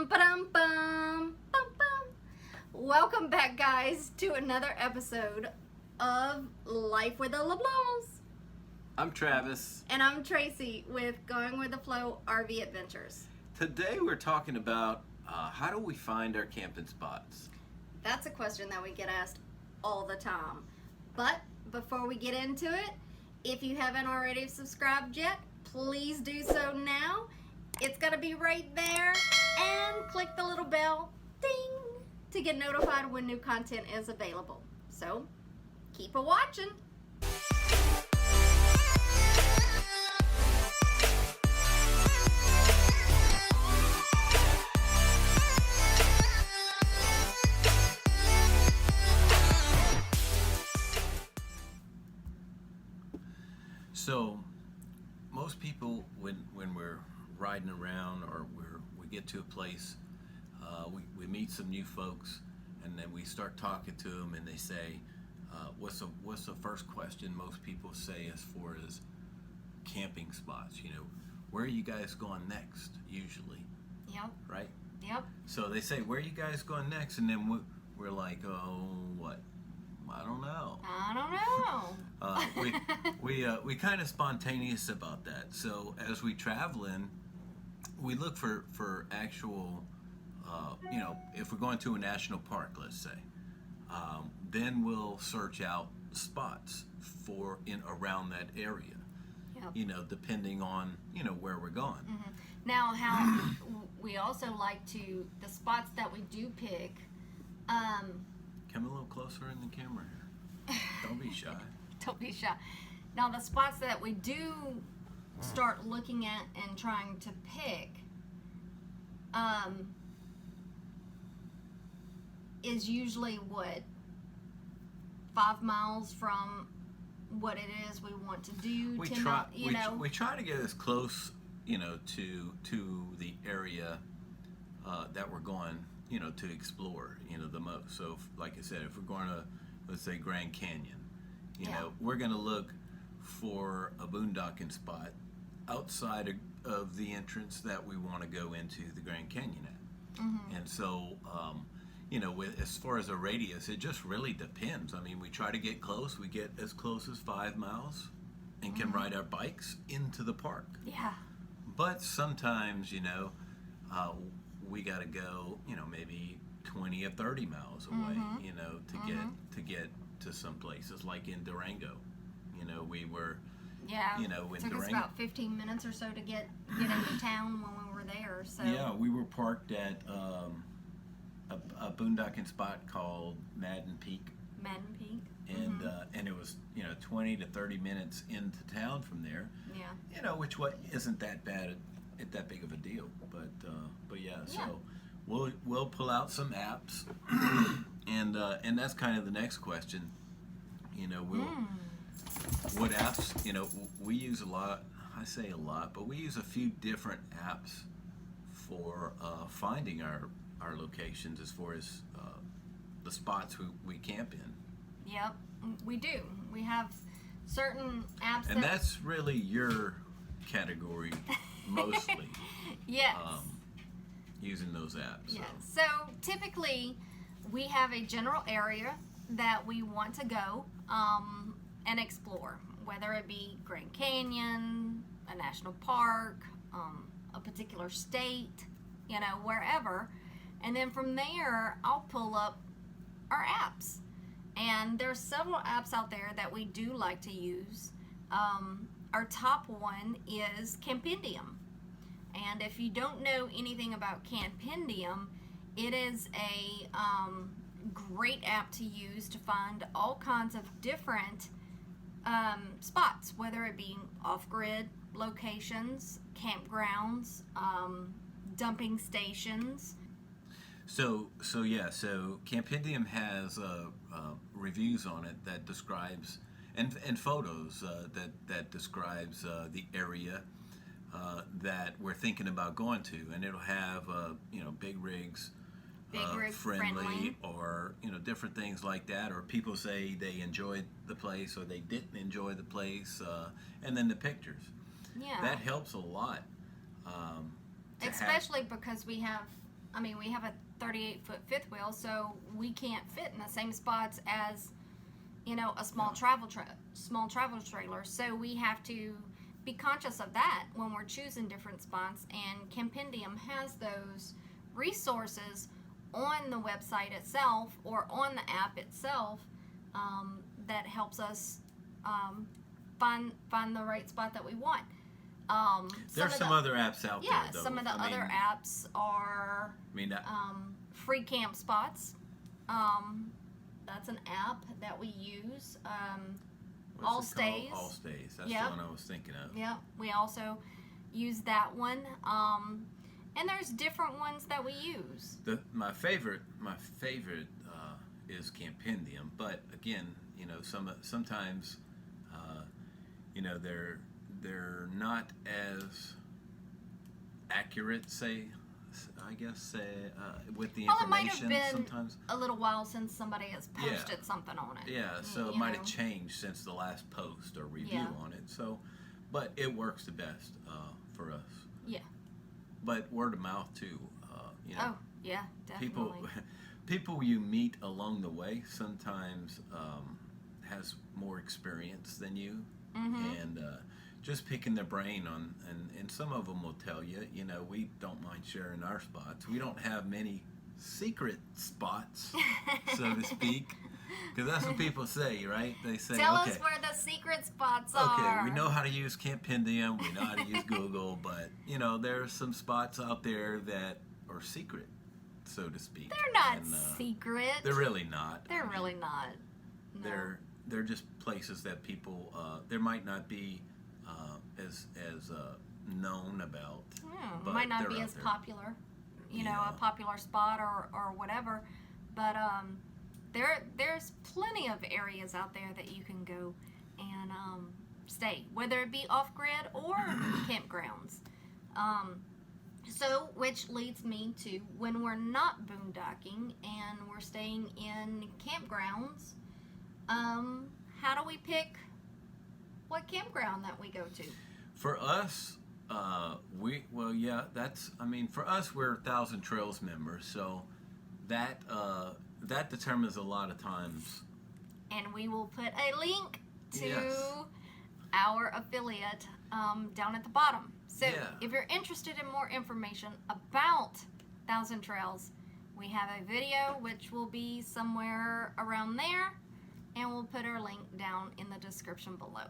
Bum ba-dum bum bum bum. Welcome back, guys, to another episode of Life with the LeBlancs. I'm Travis. And I'm Tracy with Going with the Flow RV Adventures. Today we're talking about how do we find our camping spots? That's a question that we get asked all the time. But before we get into it, if you haven't already subscribed yet, please do so now. It's going to be right there. And click the little bell, ding, to get notified when new content is available. So, keep a-watching. So, most people, when we're riding around or we get to a place, we meet some new folks, and then we start talking to them, and they say, "What's the first question most people say as far as camping spots? You know, where are you guys going next? Usually, Yep. right? Yep. So they say, where are you guys going next? And then we're like, oh, what? I don't know. We kind of spontaneous about that. So as we travel in, we look for actual, if we're going to a national park, let's say, then we'll search out spots for around that area. Yep. Depending on where we're going. Mm-hmm. Now, how we also like to, the spots that we do pick. Come a little closer in the camera here. Don't be shy. Don't be shy. Now, the spots that we do start looking at and trying to pick is usually 5 miles from what it is we want to do. We try to get as close, to the area that we're going, to explore, the most. So, like I said, if we're going to, let's say, Grand Canyon, we're going to look for a boondocking spot outside of the entrance that we want to go into the Grand Canyon at. Mm-hmm. And so, as far as a radius, it just really depends. I mean, we try to get close. We get as close as 5 miles and can ride our bikes into the park. Yeah. But sometimes, we got to go, maybe 20 or 30 miles away, to get to some places, like in Durango. We were, in It took Durango. us about 15 minutes or so to get into town when we were there. So Yeah, we were parked at a boondocking spot called Madden Peak. Madden Peak. And it was 20 to 30 minutes into town from there. Yeah. Which isn't that bad, that big of a deal. But yeah. So we'll pull out some apps, and that's kind of the next question. What apps? We use a lot. I say a lot, but we use a few different apps for finding our locations as far as the spots we camp in. Yep, we do. We have certain apps. And that's really your category, mostly. Yes. Using those apps. Yes. So typically, we have a general area that we want to go and explore, whether it be Grand Canyon, a national park, a particular state, wherever. And then from there, I'll pull up our apps. And there's several apps out there that we do like to use. Our top one is Campendium. And if you don't know anything about Campendium, it is a great app to use to find all kinds of different spots, whether it be off-grid locations, campgrounds, dumping stations. So Campendium has reviews on it that describes and photos that describes the area that we're thinking about going to, and it'll have big rigs, friendly, or different things like that, or people say they enjoyed the place or they didn't enjoy the place, and then the pictures. Yeah. That helps a lot. Especially because we have I mean, we have a 38-foot fifth wheel, so we can't fit in the same spots as, you know, a small travel trailer. So we have to be conscious of that when we're choosing different spots. And Campendium has those resources on the website itself or on the app itself that helps us find the right spot that we want. There's some other apps out there, though. Some of the other apps are Free Camp Spots. That's an app that we use. All Stays. All Stays. That's the one I was thinking of. Yeah, we also use that one. And there's different ones that we use. My favorite is Campendium, but again, you know, sometimes, you know, they're not as accurate, with the information. Well, it might have been sometimes a little while since somebody has posted something on it. Yeah, so it might have changed since the last post or review on it. So, but it works the best for us. Yeah. But word of mouth too. You know, oh yeah, definitely. People you meet along the way sometimes has more experience than you, and just picking their brain on, and some of them will tell you, you know, we don't mind sharing our spots. We don't have many secret spots, so to speak, because that's what people say, right? They say, tell us where the secret spots are. Okay, we know how to use Campendium, we know how to use Google, but, you know, there's some spots out there that are secret, so to speak. They're not secret. They're really not. They're really not. No. They're just places that people, there might not be as known about. But might not be as popular, you know, a popular spot or whatever. But there's plenty of areas out there that you can go and stay, whether it be off-grid or campgrounds. So, which leads me to when we're not boondocking and we're staying in campgrounds, how do we pick what campground that we go to? For us, for us, we're 1,000 Trails members, so that determines a lot of times. And we will put a link to our affiliate down at the bottom. So if you're interested in more information about 1,000 Trails, we have a video which will be somewhere around there, and we'll put our link down in the description below.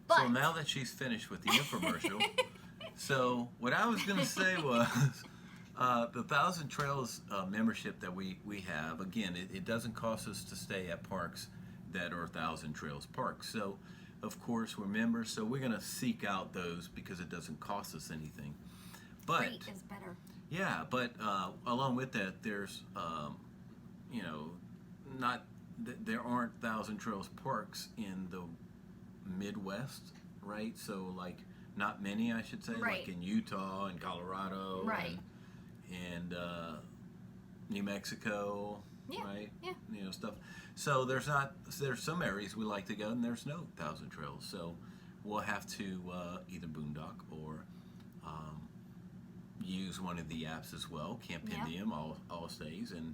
So now that she's finished with the infomercial, so what I was going to say was the 1,000 Trails membership that we have, again, it doesn't cost us to stay at parks that are 1,000 Trails parks. So, of course, we're members, so we're going to seek out those because it doesn't cost us anything. But free is better. Yeah, but along with that, there's, you know, there aren't 1,000 Trails parks in the Midwest, right? So, like, not many, I should say, like in Utah and Colorado, and New Mexico, right? Yeah. You know, stuff. So there's some areas we like to go, and there's no 1,000 Trails. So we'll have to either boondock or use one of the apps as well, Campendium, All Stays, and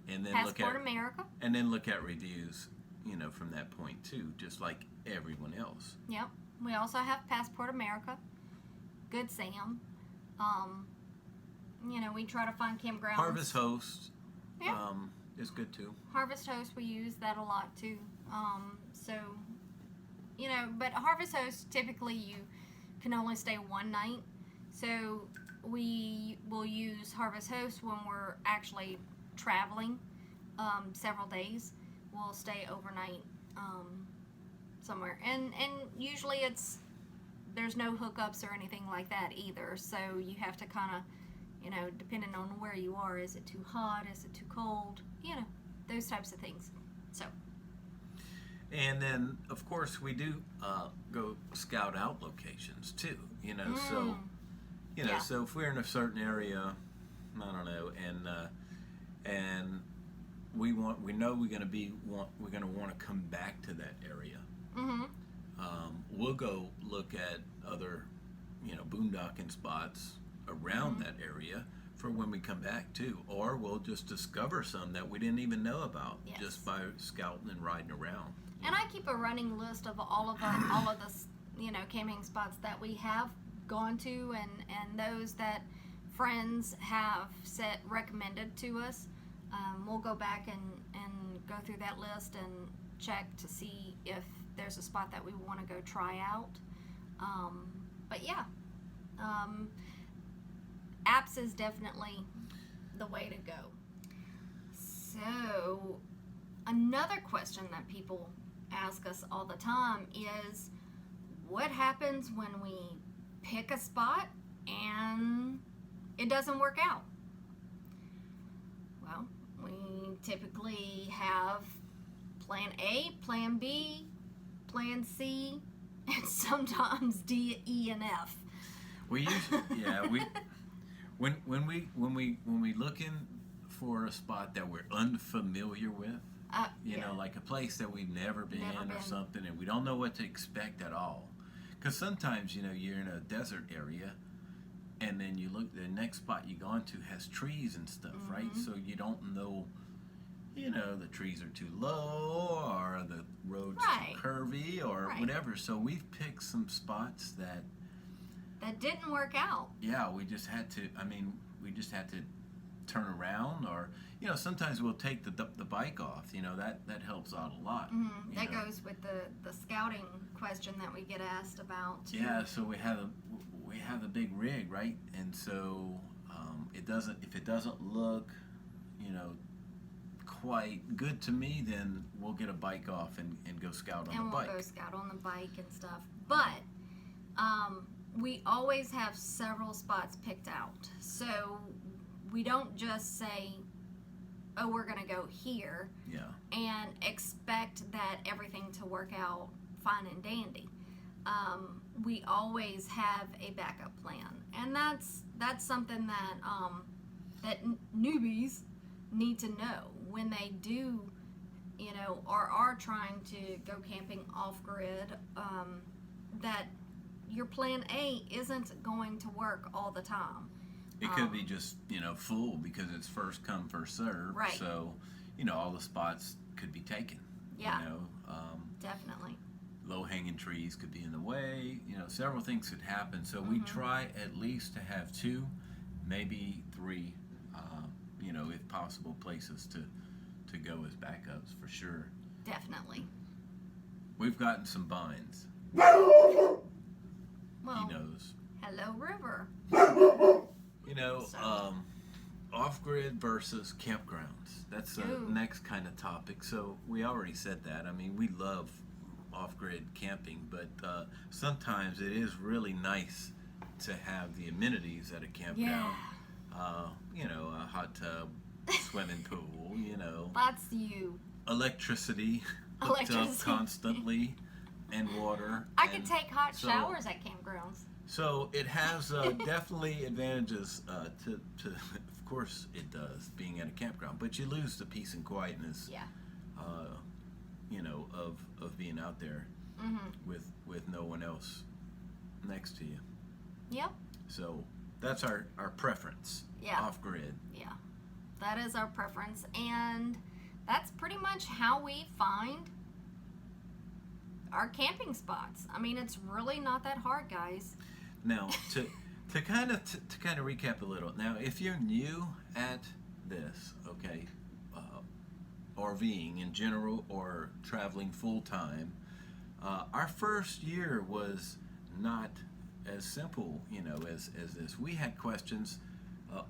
then Passport America. And then look at reviews, you know, from that point too, just like everyone else. Yep. We also have Passport America, Good Sam. You know, we try to find campgrounds. Harvest Host is good too. Harvest Host, we use that a lot too. So, you know, but Harvest Host, typically you can only stay one night. So we will use Harvest Host when we're actually traveling several days. We'll stay overnight somewhere, and usually there's no hookups or anything like that either, so you have to kind of, you know, depending on where you are, is it too hot, is it too cold, you know, those types of things. So, and then of course we do go scout out locations too, you know. So you know, so if we're in a certain area, I don't know, and we know we're going to want to come back to that area. We'll go look at other, you know, boondocking spots around that area for when we come back too, or we'll just discover some that we didn't even know about Yes. just by scouting and riding around. And I keep a running list of all of the camping spots that we have gone to, and those that friends have recommended to us. We'll go back and go through that list and check to see if there's a spot that we want to go try out. But yeah, apps is definitely the way to go. So another question that people ask us all the time is, what happens when we pick a spot and it doesn't work out? Well, we typically have plan A, plan B, plan C, and sometimes D, E, and F. We usually, yeah, when we looking for a spot that we're unfamiliar with, you know, like a place that we've never been or something, and we don't know what to expect at all. Because sometimes, you know, you're in a desert area, and then you look, the next spot you go into has trees and stuff, right? So you don't know, you know, the trees are too low, or the road's too curvy, or whatever. So we've picked some spots that didn't work out. Yeah, we just had to turn around, or, you know, sometimes we'll take the bike off. You know, that helps out a lot. That goes with the scouting question that we get asked about too. Yeah, so we have a big rig, right? And so if it doesn't look, you know, quite good to me, then we'll get a bike off and go scout on the bike. And we'll go scout on the bike and stuff. But we always have several spots picked out. So we don't just say, oh, we're going to go here, and expect that everything to work out fine and dandy. We always have a backup plan, and that's something that newbies need to know when they do, you know, or are trying to go camping off grid. That your plan A isn't going to work all the time. It could be just, you know, full because it's first come, first serve. Right. So, you know, all the spots could be taken. Yeah. You know, definitely. Low-hanging trees could be in the way. You know, several things could happen. So we try at least to have 2, maybe 3, you know, if possible, places to go as backups for sure. Definitely. We've gotten some binds. Well, He knows. hello, River. You know, off-grid versus campgrounds. That's the next kind of topic. So we already said that. I mean, we love off-grid camping, but sometimes it is really nice to have the amenities at a campground. You know, a hot tub, swimming pool, you know. That's you. Electricity hooked up constantly, and water. I could take hot showers at campgrounds. So it has definitely advantages to of course it does, being at a campground, but you lose the peace and quietness, you know, of being out there with no one else next to you. Yep. So that's our preference, off-grid. Yeah, that is our preference, and that's pretty much how we find our camping spots. I mean, it's really not that hard, guys. Now, to kind of recap a little. Now, if you're new at this, okay, RVing in general or traveling full time, our first year was not as simple, you know, as this. We had questions.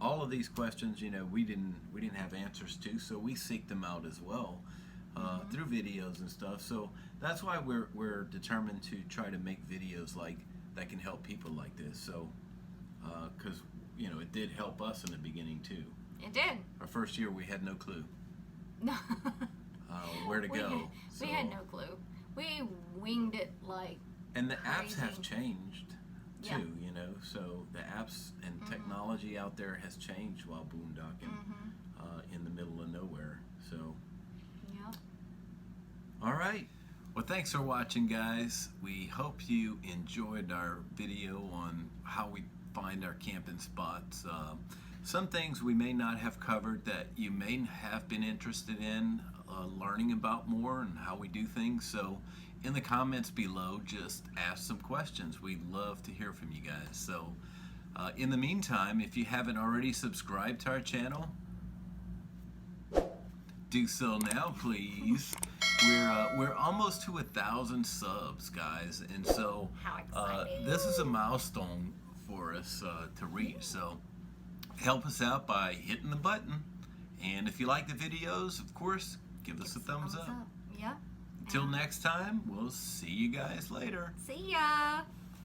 All of these questions, you know, we didn't have answers to, so we seeked them out as well through videos and stuff. So that's why we're determined to try to make videos like that can help people like this. So, because you know, it did help us in the beginning too. It did. Our first year, we had no clue No. where to go. We had no clue. We winged it like. And the crazy. apps have changed too, you know. So the apps and technology out there has changed while boondocking in the middle of nowhere. So. Yep. All right. Well, thanks for watching, guys. We hope you enjoyed our video on how we find our camping spots. some things we may not have covered that you may have been interested in learning about more and how we do things. So in the comments below, just ask some questions. We'd love to hear from you guys. So in the meantime, if you haven't already subscribed to our channel, do so now, please. We're almost to 1,000 subs, guys, and so How exciting. this is a milestone for us to reach. So help us out by hitting the button, and if you like the videos, of course, give us a thumbs up. Yeah. Until next time, we'll see you guys later. See ya.